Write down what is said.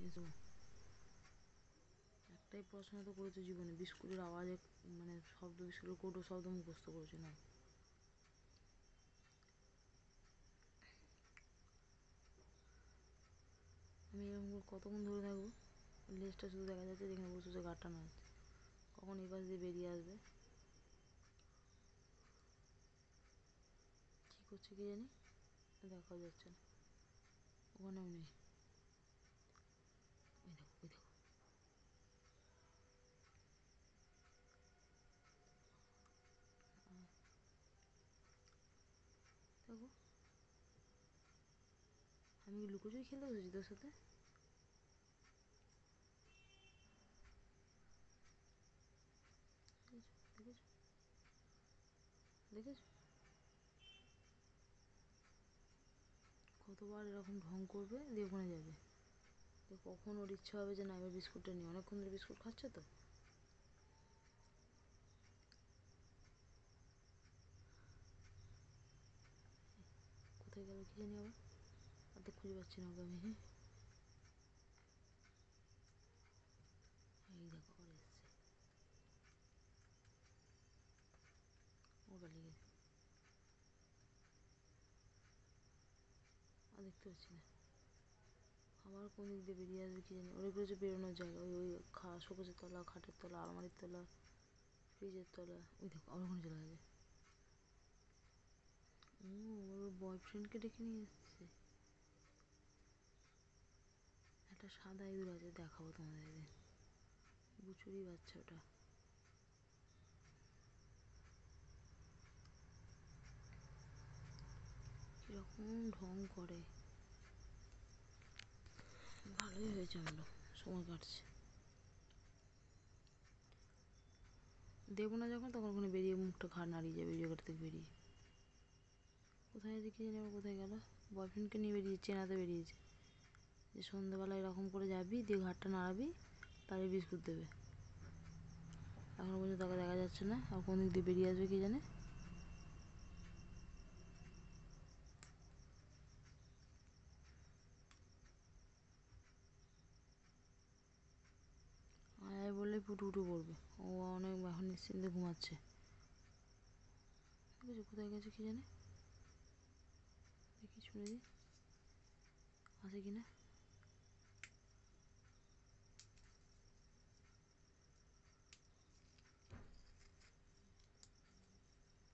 এসো, একটাই পড়াশোনা তো করেছো জীবনে, বিস্কুটের আওয়াজে মানে শব্দ, বিস্কুটের কৌটো শব্দ মুখস্থ করেছো না? আমি এরকম কতক্ষণ ধরে থাকবো? লেজটা শুধু দেখা যাচ্ছে, যেখানে বসে বসে গাঁটটা না হচ্ছে, কখন এই পাশ দিয়ে বেরিয়ে আসবে। কী করছে কি জানি, দেখাও যাচ্ছে না, ওখানেও নেই। ওই দেখো, ওই দেখো, দেখো আমি কি লুকোচুরি খেলতে বসেছি তোর সাথে? দেখেছো, দেখেছো, দেখেছো কতবার এরকম ঢং করবে, দিয়ে ওখানে যাবে। কখন ওর ইচ্ছা হবে যে না এবার বিস্কুটটা নিয়ে, অনেকক্ষণ ধরে বিস্কুট খাচ্ছে তো। কোথায় গেল কি জানি আবার, আর তো খুঁজে পাচ্ছি না ওকে আমি। হ্যাঁ, এই দেখো আবার এসছে, ও পালিয়ে গেছে, আর দেখতে পাচ্ছি না। আবার কোন দিক দিয়ে বেরিয়ে আসবে কি জানি। ওরা বেরোচ্ছে বেরোনোর জায়গা, ওই ওই শোকেসের তলা, খাটের তলা, আলমারির তলা, ফ্রিজের তলা। ওই দেখো আবার ওখানে চলে গেছে। ও, ওর বয়ফ্রেন্ডকে ডেকে নিয়ে এসছে। একটা সাদা ইঁদুর আছে, দেখাবো তোমাদের একদিন, বুচুরি বাচ্চা ওটা। কিরকম ঢং করে। ভালোই হয়েছে, হলো সময় কাটছে। দেবো না যখন, তখন ওখানে বেরিয়ে মুখটা ঘাড় নাড়িয়ে যাবে ওই জায়গাটা থেকে বেরিয়ে। কোথায় আছে কি জানি, আবার কোথায় গেল। বয়ফ্রেন্ডকে নিয়ে বেরিয়েছে, চেনাতে বেরিয়েছে, যে সন্ধ্যাবেলা এরকম করে যাবি, দিয়ে ঘাটটা নাড়াবি, তারে বিস্কুট দেবে। এখনো পর্যন্ত তাকে দেখা যাচ্ছে না, আর কোন দিক দিয়ে বেরিয়ে আসবে কি জানে। আয় বললে পুটু পুটু করবে, ও অনেক এখন নিশ্চিন্তে ঘুমাচ্ছে। ঠিক আছে, কোথায় গেছে কি জানে, দেখি শুনে দিই আছে কিনা।